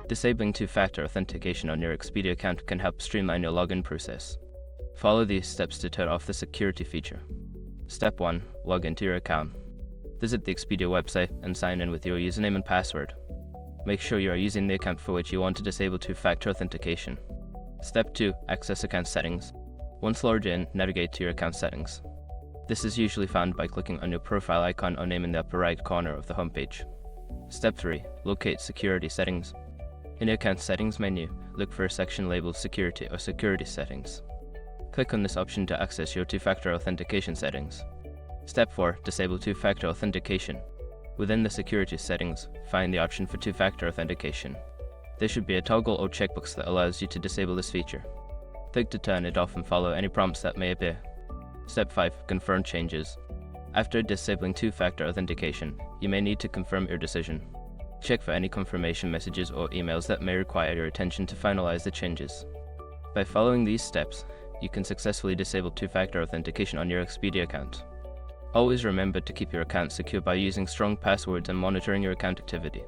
Disabling two-factor authentication on your Expedia account can help streamline your login process. Follow these steps to turn off the security feature. Step 1. Log into your account. Visit the Expedia website and sign in with your username and password. Make sure you are using the account for which you want to disable two-factor authentication. Step 2. Access account settings. Once logged in, navigate to your account settings. This is usually found by clicking on your profile icon or name in the upper right corner of the homepage. Step 3. Locate security settings. In your account settings menu, look for a section labeled Security or Security Settings. Click on this option to access your two-factor authentication settings. Step 4. Disable two-factor authentication. Within the security settings, find the option for two-factor authentication. There should be a toggle or checkbox that allows you to disable this feature. Click to turn it off and follow any prompts that may appear. Step 5. Confirm changes. After disabling two-factor authentication, you may need to confirm your decision. Check for any confirmation messages or emails that may require your attention to finalize the changes. By following these steps, you can successfully disable two-factor authentication on your Expedia account. Always remember to keep your account secure by using strong passwords and monitoring your account activity.